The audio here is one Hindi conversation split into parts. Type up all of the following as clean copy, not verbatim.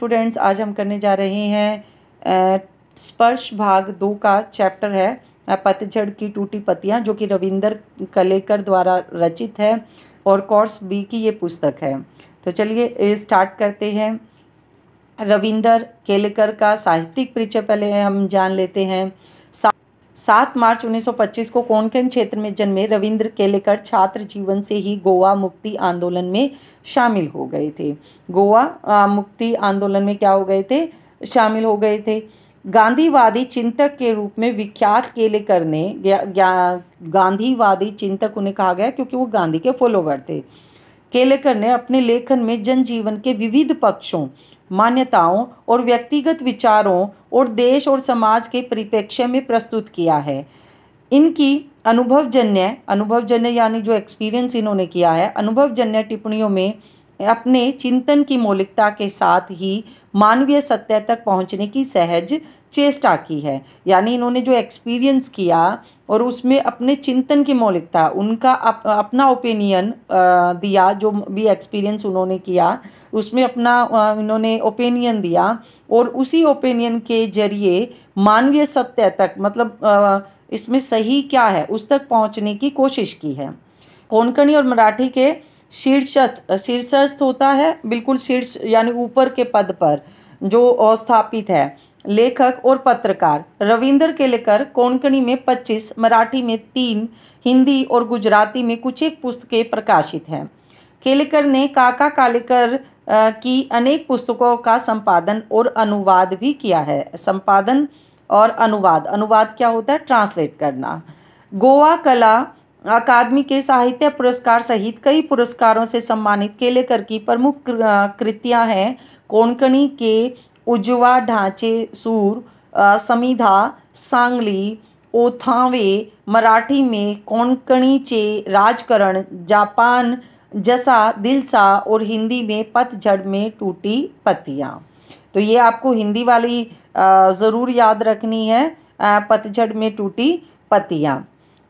स्टूडेंट्स, आज हम करने जा रहे हैं स्पर्श भाग 2 का चैप्टर है पतझड़ की टूटी पत्तियां, जो कि रविंदर कलेकर द्वारा रचित है और कोर्स बी की ये पुस्तक है। तो चलिए स्टार्ट करते हैं। रविंदर केलेकर का साहित्यिक परिचय पहले हम जान लेते हैं। 7 मार्च 1925 को कोंकण क्षेत्र में जन्मे रविंद्र केलेकर छात्र जीवन से ही गोवा मुक्ति आंदोलन में शामिल हो गए थे। गोवा मुक्ति आंदोलन में क्या हो गए थे? शामिल हो गए थे। गांधीवादी चिंतक के रूप में विख्यात केलेकर ने, गांधीवादी चिंतक उन्हें कहा गया क्योंकि वो गांधी के फॉलोवर थे। केलेकर ने अपने लेखन में जनजीवन के विविध पक्षों, मान्यताओं और व्यक्तिगत विचारों और देश और समाज के परिप्रेक्ष्य में प्रस्तुत किया है। इनकी अनुभवजन्य यानी जो एक्सपीरियंस इन्होंने किया है, अनुभवजन्य टिप्पणियों में अपने चिंतन की मौलिकता के साथ ही मानवीय सत्य तक पहुंचने की सहज चेष्टा की है। यानी इन्होंने जो एक्सपीरियंस किया और उसमें अपने चिंतन की मौलिकता, उनका अपना ओपिनियन दिया, जो भी एक्सपीरियंस उन्होंने किया उसमें अपना इन्होंने ओपिनियन दिया और उसी ओपिनियन के जरिए मानवीय सत्य तक, मतलब इसमें सही क्या है उस तक पहुंचने की कोशिश की है। कोंकणी और मराठी के शीर्षस्थ होता है, बिल्कुल शीर्ष यानी ऊपर के पद पर जो स्थापित है, लेखक और पत्रकार। रविंद्र केलेकर कोंकणी में 25, मराठी में 3, हिंदी और गुजराती में कुछ एक पुस्तकें प्रकाशित हैं। केलेकर ने काका कालेकर की अनेक पुस्तकों का संपादन और अनुवाद भी किया है। संपादन और अनुवाद क्या होता है? ट्रांसलेट करना। गोवा कला अकादमी के साहित्य पुरस्कार सहित कई पुरस्कारों से सम्मानित केलेकर की प्रमुख कृतियां हैं कोंकणी के उजवा ढांचे सूर, समीधा, सांगली, ओथावे, मराठी में कोंकणीचे राजकरण, जापान जसा दिलसा और हिंदी में पतझड़ में टूटी पत्तियां। तो ये आपको हिंदी वाली ज़रूर याद रखनी है, पतझड़ में टूटी पत्तियां।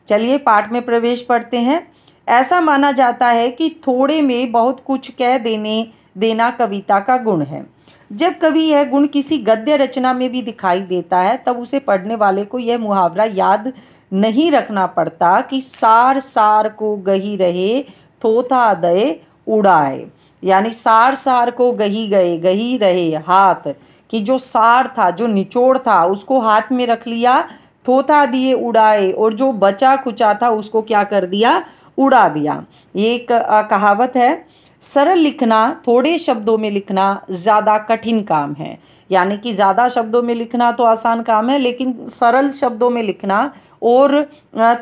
चलिए पाठ में प्रवेश पढ़ते हैं। ऐसा माना जाता है कि थोड़े में बहुत कुछ कह देना कविता का गुण है। जब कभी यह गुण किसी गद्य रचना में भी दिखाई देता है तब उसे पढ़ने वाले को यह मुहावरा याद नहीं रखना पड़ता कि सार सार को गही रहे, थोथा दे उड़ाए। यानी सार को गही रहे, हाथ कि जो सार था, जो निचोड़ था, उसको हाथ में रख लिया, थोथा दिए उड़ाए, और जो बचा खुचा था उसको क्या कर दिया? उड़ा दिया। ये एक कहावत है। सरल लिखना, थोड़े शब्दों में लिखना ज़्यादा कठिन काम है। यानी कि ज़्यादा शब्दों में लिखना तो आसान काम है, लेकिन सरल शब्दों में लिखना और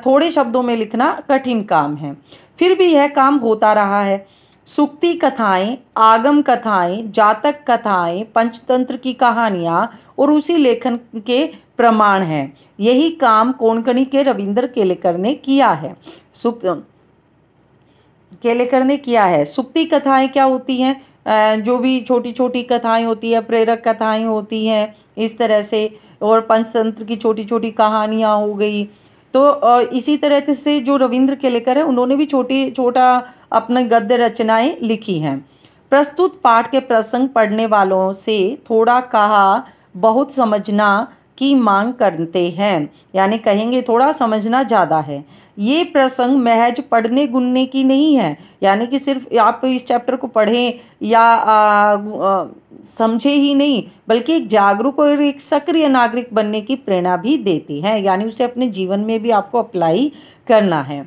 थोड़े शब्दों में लिखना कठिन काम है। फिर भी यह काम होता रहा है। सूक्ति कथाएं, आगम कथाएं, जातक कथाएं, पंचतंत्र की कहानियां और उसी लेखन के प्रमाण हैं। यही काम कोंकणी के रविंद्र केलेकर ने किया है। सूक्ति कथाएं क्या होती हैं? जो भी छोटी छोटी कथाएं होती है, प्रेरक कथाएं होती हैं इस तरह से, और पंचतंत्र की छोटी छोटी कहानियां हो गई। तो इसी तरह से जो रविंद्र केलेकर है उन्होंने भी छोटा अपने गद्य रचनाएं लिखी हैं। प्रस्तुत पाठ के प्रसंग पढ़ने वालों से थोड़ा कहा बहुत समझना की मांग करते हैं। यानी कहेंगे थोड़ा, समझना ज़्यादा है। ये प्रसंग महज पढ़ने गुनने की नहीं है, यानी कि सिर्फ आप इस चैप्टर को पढ़ें या समझे ही नहीं, बल्कि एक जागरूक और एक सक्रिय नागरिक बनने की प्रेरणा भी देती है। यानी उसे अपने जीवन में भी आपको अप्लाई करना है।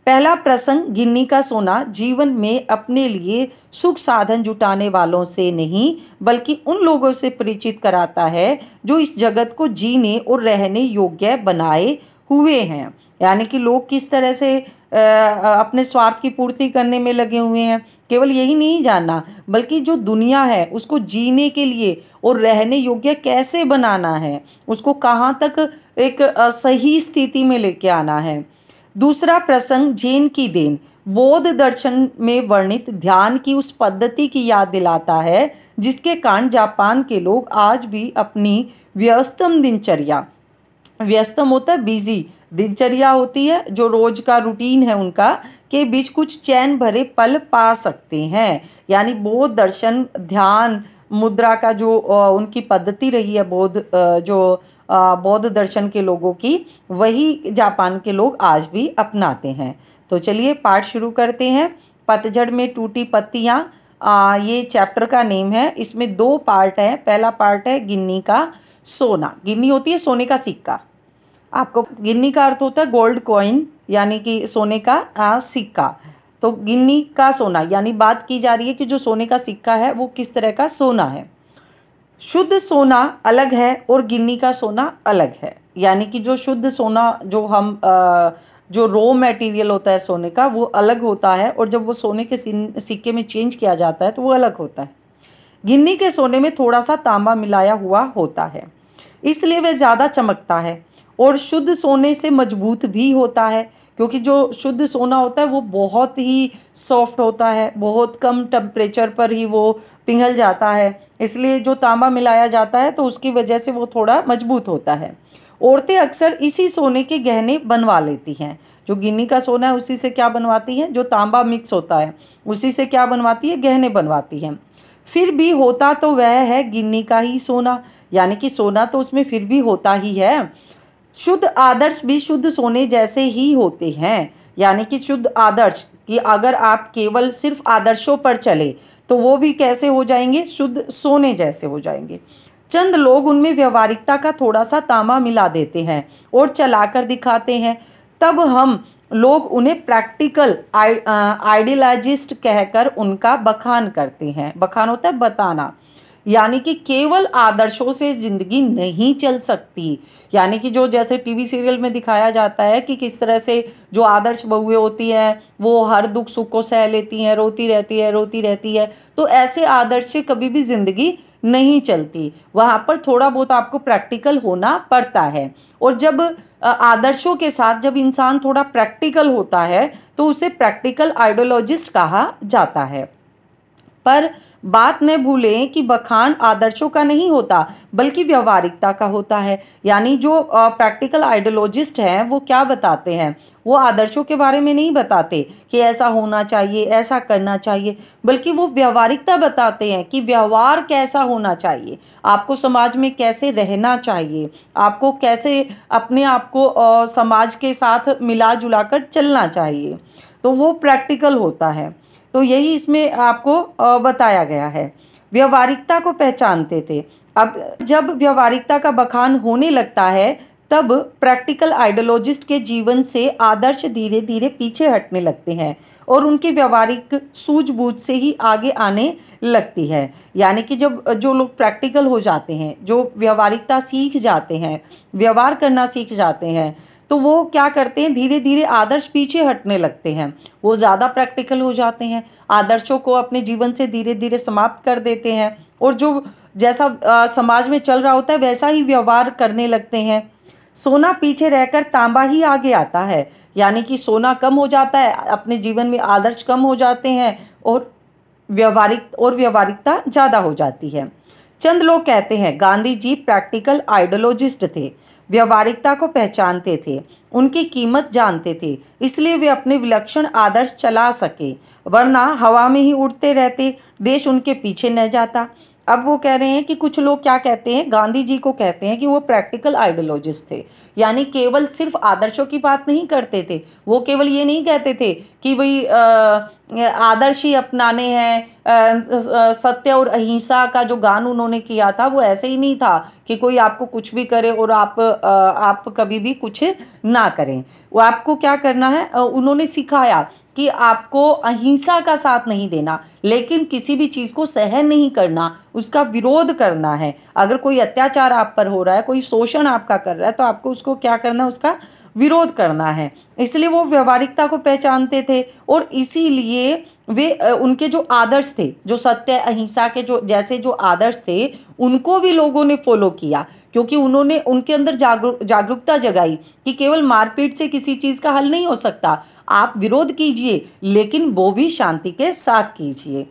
पहला प्रसंग गिन्नी का सोना जीवन में अपने लिए सुख साधन जुटाने वालों से नहीं, बल्कि उन लोगों से परिचित कराता है जो इस जगत को जीने और रहने योग्य बनाए हुए हैं। यानी कि लोग किस तरह से अपने स्वार्थ की पूर्ति करने में लगे हुए हैं। केवल यही नहीं जानना, बल्कि जो दुनिया है उसको जीने के लिए और रहने योग्य कैसे बनाना है, उसको कहाँ तक एक सही स्थिति में लेके आना है। दूसरा प्रसंग जैन की देन बौद्ध दर्शन में वर्णित ध्यान की उस पद्धति की याद दिलाता है जिसके कारण जापान के लोग आज भी अपनी व्यस्तम होता है, बिजी दिनचर्या होती है, जो रोज का रूटीन है उनका, के बीच कुछ चैन भरे पल पा सकते हैं। यानी बौद्ध दर्शन, ध्यान मुद्रा का जो उनकी पद्धति रही है बौद्ध दर्शन के लोगों की, वही जापान के लोग आज भी अपनाते हैं। तो चलिए पाठ शुरू करते हैं। पतझड़ में टूटी पत्तियाँ, ये चैप्टर का नेम है। इसमें 2 पार्ट है। पहला पार्ट है गिन्नी का सोना। गिन्नी होती है सोने का सिक्का। आपको गिन्नी का अर्थ होता है गोल्ड कॉइन, यानी कि सोने का सिक्का। तो गिन्नी का सोना यानी बात की जा रही है कि जो सोने का सिक्का है वो किस तरह का सोना है। शुद्ध सोना अलग है और गिन्नी का सोना अलग है। यानी कि जो शुद्ध सोना जो रॉ मटेरियल होता है सोने का, वो अलग होता है, और जब वो सोने के सिक्के में चेंज किया जाता है तो वो अलग होता है। गिन्नी के सोने में थोड़ा सा तांबा मिलाया हुआ होता है, इसलिए वह ज़्यादा चमकता है और शुद्ध सोने से मजबूत भी होता है, क्योंकि जो शुद्ध सोना होता है वो बहुत ही सॉफ्ट होता है, बहुत कम टेम्परेचर पर ही वो पिघल जाता है। इसलिए जो तांबा मिलाया जाता है तो उसकी वजह से वो थोड़ा मजबूत होता है। औरतें अक्सर इसी सोने के गहने बनवा लेती हैं। जो गिन्नी का सोना है उसी से क्या बनवाती हैं, जो तांबा मिक्स होता है उसी से क्या बनवाती है, गहने बनवाती हैं। फिर भी होता तो वह है गिन्नी का ही सोना, यानी कि सोना तो उसमें फिर भी होता ही है। शुद्ध आदर्श भी शुद्ध सोने जैसे ही होते हैं, यानी कि शुद्ध आदर्श कि अगर आप केवल सिर्फ आदर्शों पर चले तो वो भी कैसे हो जाएंगे, शुद्ध सोने जैसे हो जाएंगे। चंद लोग उनमें व्यवहारिकता का थोड़ा सा तांबा मिला देते हैं और चलाकर दिखाते हैं, तब हम लोग उन्हें प्रैक्टिकल आइडियलिस्ट कहकर उनका बखान करते हैं। बखान होता है बताना, यानी कि केवल आदर्शों से ज़िंदगी नहीं चल सकती। यानी कि जो जैसे टीवी सीरियल में दिखाया जाता है कि किस तरह से जो आदर्श बहुएं होती हैं वो हर दुख सुख को सह लेती हैं, रोती रहती है, तो ऐसे आदर्श से कभी भी ज़िंदगी नहीं चलती। वहाँ पर थोड़ा बहुत आपको प्रैक्टिकल होना पड़ता है, और जब आदर्शों के साथ जब इंसान थोड़ा प्रैक्टिकल होता है तो उसे प्रैक्टिकल आइडियोलॉजिस्ट कहा जाता है। पर बात न भूलें कि बखान आदर्शों का नहीं होता बल्कि व्यवहारिकता का होता है। यानी जो प्रैक्टिकल आइडियोलॉजिस्ट हैं वो क्या बताते हैं, वो आदर्शों के बारे में नहीं बताते कि ऐसा होना चाहिए, ऐसा करना चाहिए, बल्कि वो व्यवहारिकता बताते हैं कि व्यवहार कैसा होना चाहिए, आपको समाज में कैसे रहना चाहिए, आपको कैसे अपने आप को समाज के साथ मिला जुला कर चलना चाहिए। तो वो प्रैक्टिकल होता है। तो यही इसमें आपको बताया गया है। व्यवहारिकता को पहचानते थे। अब जब व्यवहारिकता का बखान होने लगता है तब प्रैक्टिकल आइडियोलॉजिस्ट के जीवन से आदर्श धीरे धीरे पीछे हटने लगते हैं और उनकी व्यवहारिक सूझबूझ से ही आगे आने लगती है। यानी कि जब जो लोग प्रैक्टिकल हो जाते हैं, जो व्यवहारिकता सीख जाते हैं, व्यवहार करना सीख जाते हैं, तो वो क्या करते हैं, धीरे धीरे आदर्श पीछे हटने लगते हैं, वो ज़्यादा प्रैक्टिकल हो जाते हैं, आदर्शों को अपने जीवन से धीरे धीरे समाप्त कर देते हैं और जो जैसा समाज में चल रहा होता है वैसा ही व्यवहार करने लगते हैं। सोना पीछे रहकर तांबा ही आगे आता है। यानी कि सोना कम हो जाता है, अपने जीवन में आदर्श कम हो जाते हैं और व्यवहारिकता ज़्यादा हो जाती है। चंद लोग कहते हैं गांधी जी प्रैक्टिकल आइडियोलॉजिस्ट थे, व्यवहारिकता को पहचानते थे, उनकी कीमत जानते थे, इसलिए वे अपने विलक्षण आदर्श चला सके, वरना हवा में ही उड़ते रहते, देश उनके पीछे न जाता। अब वो कह रहे हैं कि कुछ लोग क्या कहते हैं, गांधी जी को कहते हैं कि वो प्रैक्टिकल आइडियोलॉजिस्ट थे, यानी केवल सिर्फ आदर्शों की बात नहीं करते थे। वो केवल ये नहीं कहते थे कि भाई आदर्श ही अपनाने हैं। सत्य और अहिंसा का जो गान उन्होंने किया था वो ऐसे ही नहीं था कि कोई आपको कुछ भी करे और आप कभी भी कुछ ना करें। वो आपको क्या करना है, उन्होंने सिखाया कि आपको अहिंसा का साथ नहीं देना, लेकिन किसी भी चीज़ को सहन नहीं करना, उसका विरोध करना है। अगर कोई अत्याचार आप पर हो रहा है, कोई शोषण आपका कर रहा है, तो आपको उसको क्या करना है, उसका विरोध करना है। इसलिए वो व्यवहारिकता को पहचानते थे और इसीलिए वे उनके जो आदर्श थे, जो सत्य अहिंसा के जो जैसे जो आदर्श थे, उनको भी लोगों ने फॉलो किया, क्योंकि उन्होंने उनके अंदर जागरूकता जगाई कि केवल मारपीट से किसी चीज़ का हल नहीं हो सकता। आप विरोध कीजिए, लेकिन वो भी शांति के साथ कीजिए।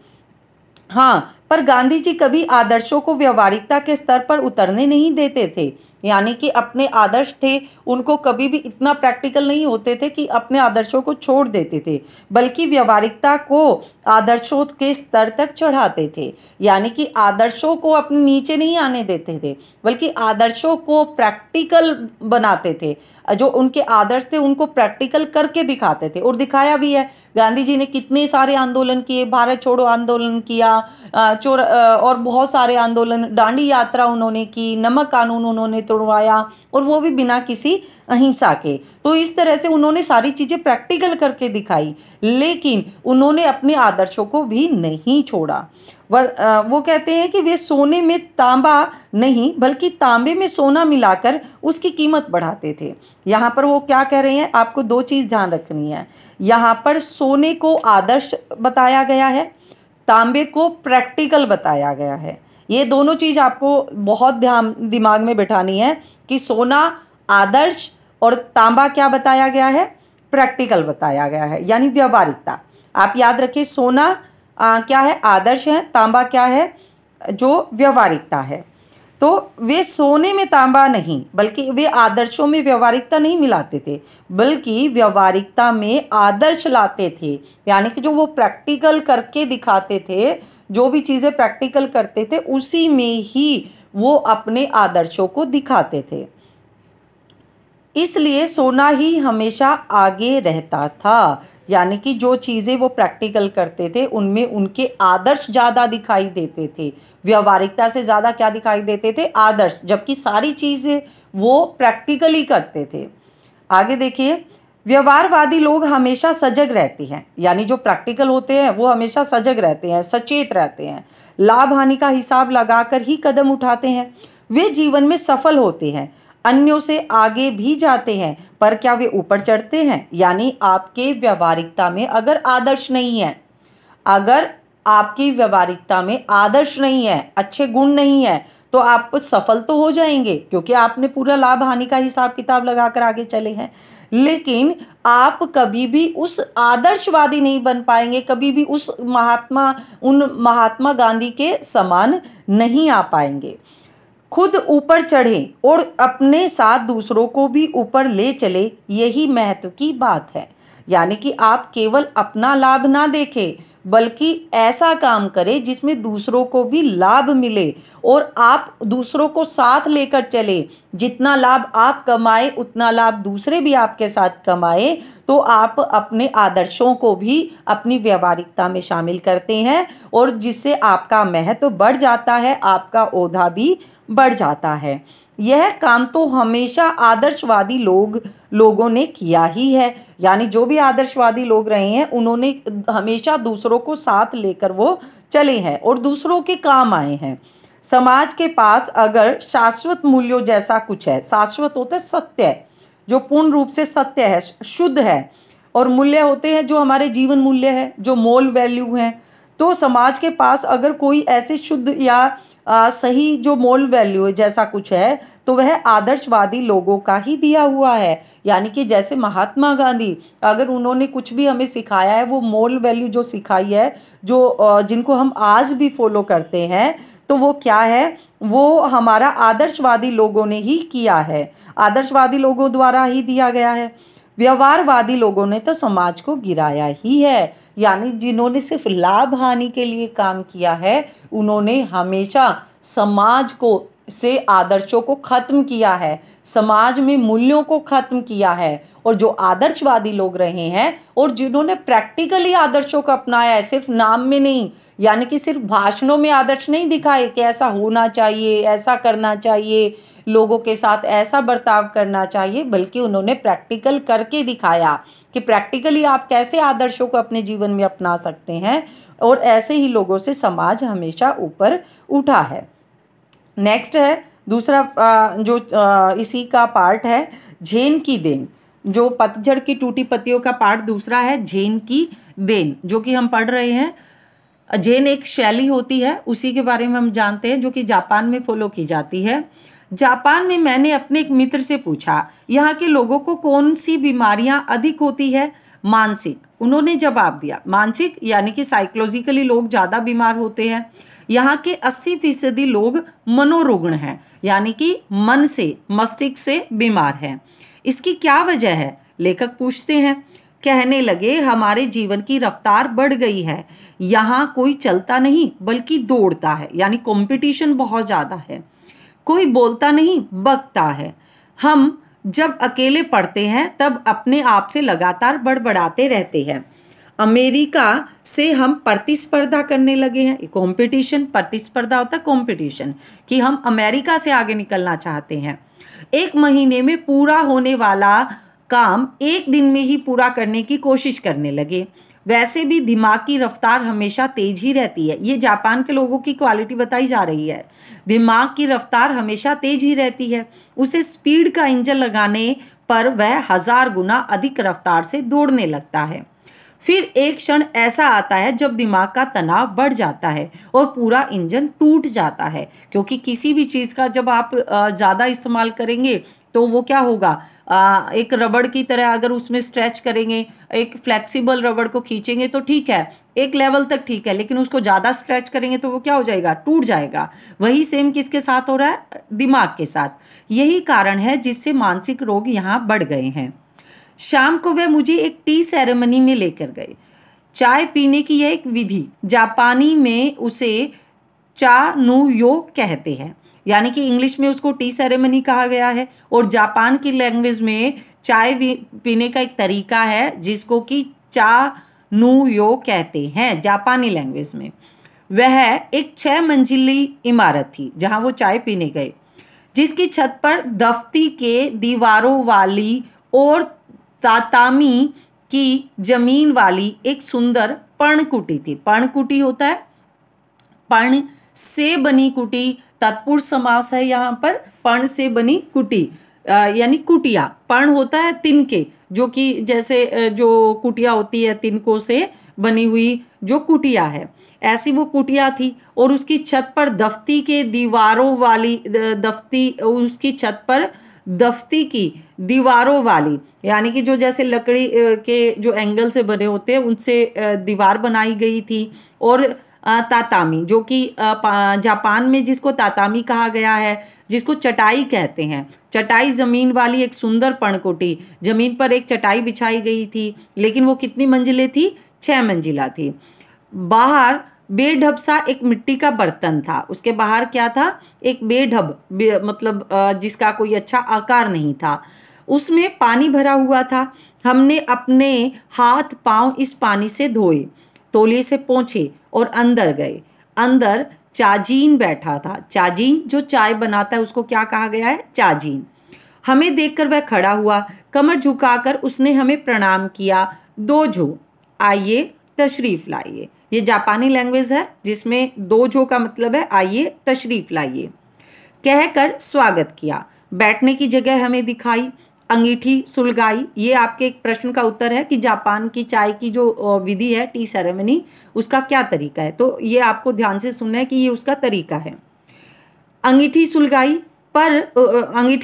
हाँ, पर गांधी जी कभी आदर्शों को व्यवहारिकता के स्तर पर उतरने नहीं देते थे। यानी कि अपने आदर्श थे, उनको कभी भी इतना प्रैक्टिकल नहीं होते थे कि अपने आदर्शों को छोड़ देते थे, बल्कि व्यवहारिकता को आदर्शों के स्तर तक चढ़ाते थे। यानी कि आदर्शों को अपने नीचे नहीं आने देते थे, बल्कि आदर्शों को प्रैक्टिकल बनाते थे। जो उनके आदर्श थे उनको प्रैक्टिकल करके दिखाते थे, और दिखाया भी है। गांधी जी ने कितने सारे आंदोलन किए, भारत छोड़ो आंदोलन किया, और बहुत सारे आंदोलन, दांडी यात्रा उन्होंने की, नमक कानून उन्होंने तोड़वाया, और वो भी बिना किसी अहिंसा के। तो इस तरह से उन्होंने सारी चीज़ें प्रैक्टिकल करके दिखाई, लेकिन उन्होंने अपने आदर्शों को भी नहीं छोड़ा। वो कहते हैं कि वे सोने में तांबा नहीं बल्कि तांबे में सोना मिलाकर उसकी कीमत बढ़ाते थे। यहाँ पर वो क्या कह रहे हैं, आपको दो चीज़ ध्यान रखनी है। यहाँ पर सोने को आदर्श बताया गया है, तांबे को प्रैक्टिकल बताया गया है। ये दोनों चीज़ आपको बहुत ध्यान दिमाग में बिठानी है कि सोना आदर्श और तांबा क्या बताया गया है, प्रैक्टिकल बताया गया है, यानी व्यवहारिकता। आप याद रखिए, सोना क्या है, आदर्श है, तांबा क्या है, जो व्यवहारिकता है। तो वे सोने में तांबा नहीं बल्कि वे आदर्शों में व्यवहारिकता नहीं मिलाते थे, बल्कि व्यवहारिकता में आदर्श लाते थे। यानी कि जो वो प्रैक्टिकल करके दिखाते थे, जो भी चीज़ें प्रैक्टिकल करते थे उसी में ही वो अपने आदर्शों को दिखाते थे। इसलिए सोना ही हमेशा आगे रहता था। यानी कि जो चीज़ें वो प्रैक्टिकल करते थे उनमें उनके आदर्श ज़्यादा दिखाई देते थे, व्यवहारिकता से ज़्यादा क्या दिखाई देते थे, आदर्श, जबकि सारी चीज़ें वो प्रैक्टिकली करते थे। आगे देखिए, व्यवहारवादी लोग हमेशा सजग रहते हैं। यानी जो प्रैक्टिकल होते हैं वो हमेशा सजग रहते हैं, सचेत रहते हैं, लाभ हानि का हिसाब लगाकर ही कदम उठाते हैं। वे जीवन में सफल होते हैं, अन्यों से आगे भी जाते हैं, पर क्या वे ऊपर चढ़ते हैं? यानी आपके व्यवहारिकता में अगर आदर्श नहीं है, अगर आपकी व्यवहारिकता में आदर्श नहीं है, अच्छे गुण नहीं है, तो आप सफल तो हो जाएंगे क्योंकि आपने पूरा लाभ हानि का हिसाब किताब लगाकर आगे चले हैं, लेकिन आप कभी भी उस आदर्शवादी नहीं बन पाएंगे, कभी भी उन महात्मा गांधी के समान नहीं आ पाएंगे। खुद ऊपर चढ़े और अपने साथ दूसरों को भी ऊपर ले चले, यही महत्व की बात है। यानी कि आप केवल अपना लाभ ना देखें, बल्कि ऐसा काम करें जिसमें दूसरों को भी लाभ मिले, और आप दूसरों को साथ लेकर चले। जितना लाभ आप कमाए उतना लाभ दूसरे भी आपके साथ कमाए, तो आप अपने आदर्शों को भी अपनी व्यवहारिकता में शामिल करते हैं, और जिससे आपका महत्व बढ़ जाता है, आपका ओहदा भी बढ़ जाता है। यह काम तो हमेशा आदर्शवादी लोगों ने किया ही है। यानी जो भी आदर्शवादी लोग रहे हैं उन्होंने हमेशा दूसरों को साथ लेकर वो चले हैं और दूसरों के काम आए हैं। समाज के पास अगर शाश्वत मूल्यों जैसा कुछ है, शाश्वत होता है सत्य, जो पूर्ण रूप से सत्य है, शुद्ध है, और मूल्य होते हैं जो हमारे जीवन मूल्य है, जो मोल वैल्यू हैं। तो समाज के पास अगर कोई ऐसे शुद्ध या सही जो मोल वैल्यू है जैसा कुछ है, तो वह आदर्शवादी लोगों का ही दिया हुआ है। यानी कि जैसे महात्मा गांधी, अगर उन्होंने कुछ भी हमें सिखाया है, वो मोल वैल्यू जो सिखाई है, जो जिनको हम आज भी फॉलो करते हैं, तो वो क्या है, वो हमारा आदर्शवादी लोगों ने ही किया है, आदर्शवादी लोगों द्वारा ही दिया गया है। व्यवहारवादी लोगों ने तो समाज को गिराया ही है। यानी जिन्होंने सिर्फ लाभ हानि के लिए काम किया है, उन्होंने हमेशा समाज को से आदर्शों को खत्म किया है, समाज में मूल्यों को खत्म किया है। और जो आदर्शवादी लोग रहे हैं और जिन्होंने प्रैक्टिकली आदर्शों को अपनाया है, सिर्फ नाम में नहीं, यानी कि सिर्फ भाषणों में आदर्श नहीं दिखाए कि ऐसा होना चाहिए, ऐसा करना चाहिए, लोगों के साथ ऐसा बर्ताव करना चाहिए, बल्कि उन्होंने प्रैक्टिकल करके दिखाया कि प्रैक्टिकली आप कैसे आदर्शों को अपने जीवन में अपना सकते हैं, और ऐसे ही लोगों से समाज हमेशा ऊपर उठा है। नेक्स्ट है दूसरा जो इसी का पार्ट है, झेन की देन। जो पतझड़ की टूटी पत्तियों का पार्ट दूसरा है, झेन की देन, जो कि हम पढ़ रहे हैं। झेन एक शैली होती है, उसी के बारे में हम जानते हैं, जो कि जापान में फॉलो की जाती है। जापान में मैंने अपने एक मित्र से पूछा, यहाँ के लोगों को कौन सी बीमारियाँ अधिक होती है? मानसिक, उन्होंने जवाब दिया। मानसिक यानी कि साइकोलॉजिकली लोग ज़्यादा बीमार होते हैं। यहाँ के 80% लोग मनोरुग्ण हैं, यानी कि मन से, मस्तिष्क से बीमार हैं। इसकी क्या वजह है, लेखक पूछते हैं। कहने लगे, हमारे जीवन की रफ्तार बढ़ गई है। यहाँ कोई चलता नहीं बल्कि दौड़ता है, यानी कंपटीशन बहुत ज़्यादा है। कोई बोलता नहीं, बकता है। हम जब अकेले पढ़ते हैं तब अपने आप से लगातार बड़बड़ाते रहते हैं। अमेरिका से हम प्रतिस्पर्धा करने लगे हैं। कंपटीशन, प्रतिस्पर्धा होता है कंपटीशन, कि हम अमेरिका से आगे निकलना चाहते हैं। 1 महीने में पूरा होने वाला काम 1 दिन में ही पूरा करने की कोशिश करने लगे। वैसे भी दिमाग की रफ्तार हमेशा तेज ही रहती है। ये जापान के लोगों की क्वालिटी बताई जा रही है। दिमाग की रफ्तार हमेशा तेज ही रहती है। उसे स्पीड का इंजन लगाने पर वह 1000 गुना अधिक रफ्तार से दौड़ने लगता है। फिर एक क्षण ऐसा आता है जब दिमाग का तनाव बढ़ जाता है और पूरा इंजन टूट जाता है, क्योंकि किसी भी चीज़ का जब आप ज़्यादा इस्तेमाल करेंगे तो वो क्या होगा, एक रबड़ की तरह अगर उसमें स्ट्रेच करेंगे, एक फ्लेक्सिबल रबड़ को खींचेंगे तो ठीक है, एक लेवल तक ठीक है, लेकिन उसको ज़्यादा स्ट्रेच करेंगे तो वो क्या हो जाएगा, टूट जाएगा। वही सेम किसके साथ हो रहा है, दिमाग के साथ। यही कारण है जिससे मानसिक रोग यहाँ बढ़ गए हैं। शाम को वह मुझे एक टी सेरेमनी में लेकर गए। चाय पीने की यह एक विधि, जापानी में उसे चा नु यो कहते हैं, यानी कि इंग्लिश में उसको टी सेरेमनी कहा गया है, और जापान की लैंग्वेज में चाय पीने का एक तरीका है जिसको कि चा नु यो कहते हैं जापानी लैंग्वेज में। वह एक 6 मंजिली इमारत थी जहां वो चाय पीने गए, जिसकी छत पर दफ्ती के दीवारों वाली और तातामी की जमीन वाली एक सुंदर पर्णकुटी थी। पर्णकुटी होता है, पर्ण से बनी कुटी, तत्पुरुष समास है यहाँ पर। पर्ण से बनी कुटी यानी कुटिया। पर्ण होता है तिनके, जो कि जैसे जो कुटिया होती है तिनकों से बनी हुई जो कुटिया है, ऐसी वो कुटिया थी। और उसकी छत पर दफ्ती के दीवारों वाली उसकी छत पर दफ्ती की दीवारों वाली, यानी कि जो जैसे लकड़ी के जो एंगल से बने होते हैं उनसे दीवार बनाई गई थी। और तातामी, जो कि जापान में जिसको तातामी कहा गया है, जिसको चटाई कहते हैं, चटाई ज़मीन वाली एक सुंदर पर्णकुटी, ज़मीन पर एक चटाई बिछाई गई थी। लेकिन वो कितनी मंजिलें थी, 6 मंजिला थी। बाहर बेढब सा एक मिट्टी का बर्तन था। उसके बाहर क्या था, एक बेढब मतलब जिसका कोई अच्छा आकार नहीं था, उसमें पानी भरा हुआ था। हमने अपने हाथ पांव इस पानी से धोए, तौलिए से पोंछे और अंदर गए। अंदर चाजीन बैठा था। चाजीन जो चाय बनाता है उसको क्या कहा गया है, चाजीन। हमें देखकर वह खड़ा हुआ, कमर झुकाकर उसने हमें प्रणाम किया। दोजो, आइए तशरीफ लाइए। ये जापानी लैंग्वेज है जिसमें दोजो का मतलब है आइए तशरीफ लाइए, कहकर स्वागत किया। बैठने की जगह हमें दिखाई, अंगीठी सुलगाई। ये आपके एक प्रश्न का उत्तर है कि जापान की चाय की जो विधि है, टी सेरेमनी, उसका क्या तरीका है। तो ये आपको ध्यान से सुनना है कि ये उसका तरीका है। अंगीठी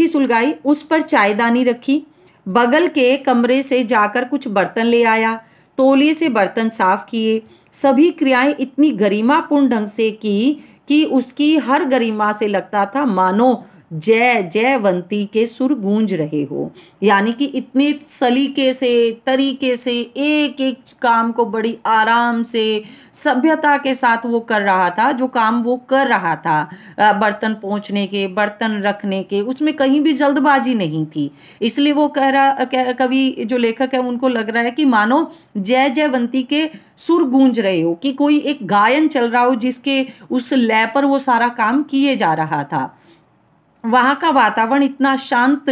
सुलगाई, उस पर चायदानी रखी। बगल के कमरे से जाकर कुछ बर्तन ले आया, तौलिए से बर्तन साफ किए। सभी क्रियाएं इतनी गरिमापूर्ण ढंग से की कि उसकी हर गरिमा से लगता था मानो जय जयवंती के सुर गूंज रहे हो। यानी कि इतने सलीके से, तरीके से, एक एक काम को बड़ी आराम से, सभ्यता के साथ वो कर रहा था। जो काम वो कर रहा था, बर्तन पोंछने के, बर्तन रखने के, उसमें कहीं भी जल्दबाजी नहीं थी। इसलिए वो कवि जो लेखक है उनको लग रहा है कि मानो जय जयवंती के सुर गूंज रहे हो, कि कोई एक गायन चल रहा हो जिसके उस लय पर वो सारा काम किए जा रहा था। वहाँ का वातावरण इतना शांत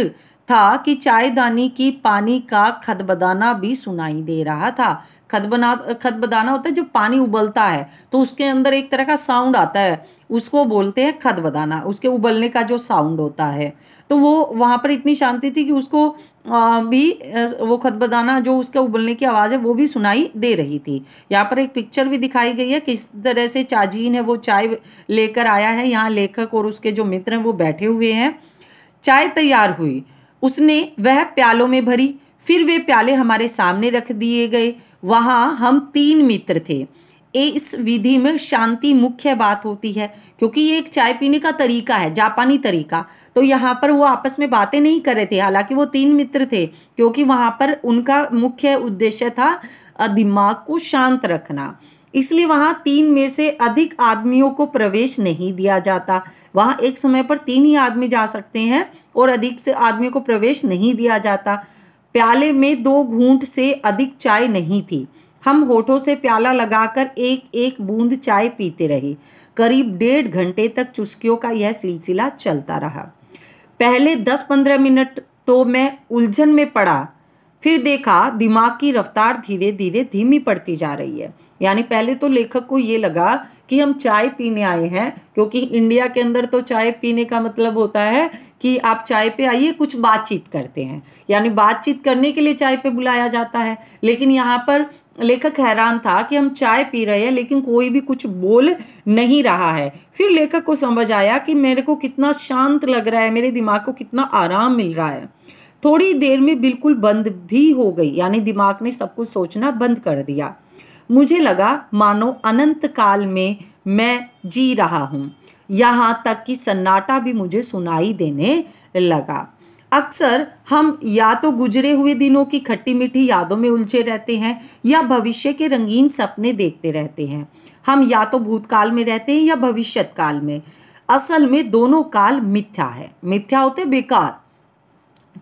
था कि चायदानी की पानी का खदबदाना भी सुनाई दे रहा था। खदबदाना होता है जब पानी उबलता है तो उसके अंदर एक तरह का साउंड आता है, उसको बोलते हैं खदबदाना, उसके उबलने का जो साउंड होता है। तो वो वहाँ पर इतनी शांति थी कि उसको भी वो खदबदाना जो उसके उबलने की आवाज़ है वो भी सुनाई दे रही थी। यहाँ पर एक पिक्चर भी दिखाई गई है किस तरह से चाजीन है वो चाय लेकर आया है। यहाँ लेखक और उसके जो मित्र हैं वो बैठे हुए हैं। चाय तैयार हुई, उसने वह प्यालों में भरी, फिर वे प्याले हमारे सामने रख दिए गए। वहाँ हम 3 मित्र थे। इस विधि में शांति मुख्य बात होती है, क्योंकि ये एक चाय पीने का तरीका है, जापानी तरीका। तो यहाँ पर वो आपस में बातें नहीं कर रहे थे, हालांकि वो 3 मित्र थे, क्योंकि वहाँ पर उनका मुख्य उद्देश्य था दिमाग को शांत रखना। इसलिए वहाँ 3 में से अधिक आदमियों को प्रवेश नहीं दिया जाता। वहाँ एक समय पर 3 ही आदमी जा सकते हैं और अधिक से आदमियों को प्रवेश नहीं दिया जाता। प्याले में 2 घूंट से अधिक चाय नहीं थी। हम होठों से प्याला लगाकर एक एक बूंद चाय पीते रहे। करीब 1.5 घंटे तक चुस्कियों का यह सिलसिला चलता रहा। पहले 10-15 मिनट तो मैं उलझन में पड़ा, फिर देखा दिमाग की रफ्तार धीरे धीरे धीमी पड़ती जा रही है। यानी पहले तो लेखक को ये लगा कि हम चाय पीने आए हैं, क्योंकि इंडिया के अंदर तो चाय पीने का मतलब होता है कि आप चाय पे आइए, कुछ बातचीत करते हैं, यानी बातचीत करने के लिए चाय पे बुलाया जाता है। लेकिन यहाँ पर लेखक हैरान था कि हम चाय पी रहे हैं लेकिन कोई भी कुछ बोल नहीं रहा है। फिर लेखक को समझ आया कि मेरे को कितना शांत लग रहा है, मेरे दिमाग को कितना आराम मिल रहा है। थोड़ी देर में बिल्कुल बंद भी हो गई, यानी दिमाग ने सब कुछ सोचना बंद कर दिया। मुझे लगा मानो अनंत काल में मैं जी रहा हूँ, यहाँ तक कि सन्नाटा भी मुझे सुनाई देने लगा। अक्सर हम या तो गुजरे हुए दिनों की खट्टी मीठी यादों में उलझे रहते हैं या भविष्य के रंगीन सपने देखते रहते हैं। हम या तो भूतकाल में रहते हैं या भविष्यत काल में। असल में दोनों काल मिथ्या है। मिथ्या होते बेकार,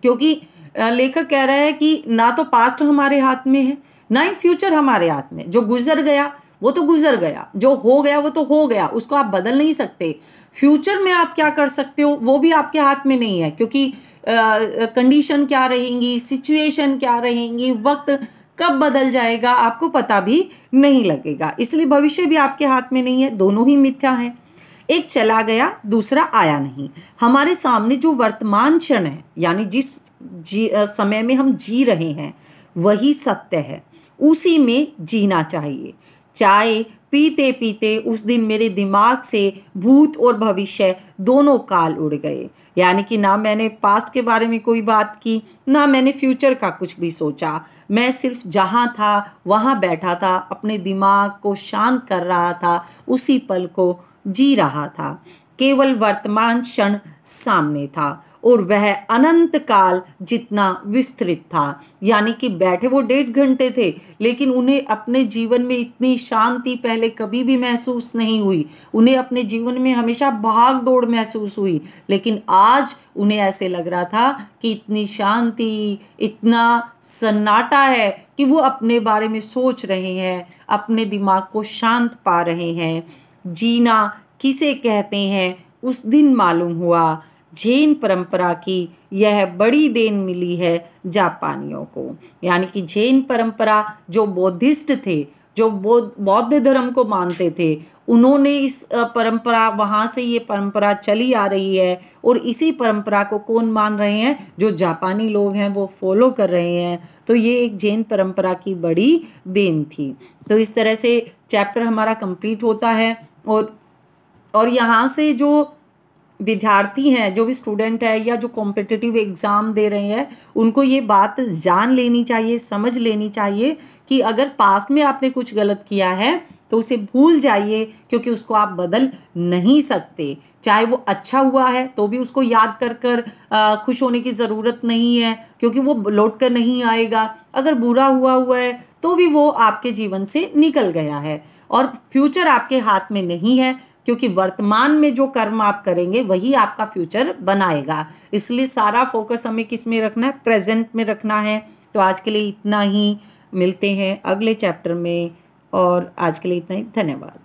क्योंकि लेखक कह रहा है कि ना तो पास्ट हमारे हाथ में है ना ही फ्यूचर हमारे हाथ में। जो गुजर गया वो तो गुजर गया, जो हो गया वो तो हो गया, उसको आप बदल नहीं सकते। फ्यूचर में आप क्या कर सकते हो वो भी आपके हाथ में नहीं है, क्योंकि कंडीशन क्या रहेंगी, सिचुएशन क्या रहेंगी, वक्त कब बदल जाएगा आपको पता भी नहीं लगेगा। इसलिए भविष्य भी आपके हाथ में नहीं है, दोनों ही मिथ्या हैं। एक चला गया, दूसरा आया नहीं। हमारे सामने जो वर्तमान क्षण है, यानी जिस समय में हम जी रहे हैं, वही सत्य है, उसी में जीना चाहिए। चाय पीते पीते उस दिन मेरे दिमाग से भूत और भविष्य दोनों काल उड़ गए। यानी कि ना मैंने पास्ट के बारे में कोई बात की, ना मैंने फ्यूचर का कुछ भी सोचा। मैं सिर्फ जहाँ था वहाँ बैठा था, अपने दिमाग को शांत कर रहा था, उसी पल को जी रहा था। केवल वर्तमान क्षण सामने था और वह अनंत काल जितना विस्तृत था। यानी कि बैठे वो 1.5 घंटे थे, लेकिन उन्हें अपने जीवन में इतनी शांति पहले कभी भी महसूस नहीं हुई। उन्हें अपने जीवन में हमेशा भाग दौड़ महसूस हुई, लेकिन आज उन्हें ऐसे लग रहा था कि इतनी शांति, इतना सन्नाटा है कि वो अपने बारे में सोच रहे हैं, अपने दिमाग को शांत पा रहे हैं। जीना किसे कहते हैं उस दिन मालूम हुआ। जैन परंपरा की यह बड़ी देन मिली है जापानियों को। यानी कि जैन परंपरा, जो बौद्धिस्ट थे, जो बौद्ध धर्म को मानते थे, उन्होंने इस परंपरा, वहाँ से ये परंपरा चली आ रही है और इसी परंपरा को कौन मान रहे हैं, जो जापानी लोग हैं वो फॉलो कर रहे हैं। तो ये एक जैन परंपरा की बड़ी देन थी। तो इस तरह से चैप्टर हमारा कंप्लीट होता है और यहाँ से जो विद्यार्थी हैं, जो भी स्टूडेंट है या जो कॉम्पिटिटिव एग्ज़ाम दे रहे हैं, उनको ये बात जान लेनी चाहिए, समझ लेनी चाहिए कि अगर पास्ट में आपने कुछ गलत किया है तो उसे भूल जाइए, क्योंकि उसको आप बदल नहीं सकते। चाहे वो अच्छा हुआ है तो भी उसको याद कर खुश होने की ज़रूरत नहीं है, क्योंकि वो लौट कर नहीं आएगा। अगर बुरा हुआ है तो भी वो आपके जीवन से निकल गया है और फ्यूचर आपके हाथ में नहीं है, क्योंकि वर्तमान में जो कर्म आप करेंगे वही आपका फ्यूचर बनाएगा। इसलिए सारा फोकस हमें किस में रखना है, प्रेजेंट में रखना है। तो आज के लिए इतना ही, मिलते हैं अगले चैप्टर में और आज के लिए इतना ही। धन्यवाद।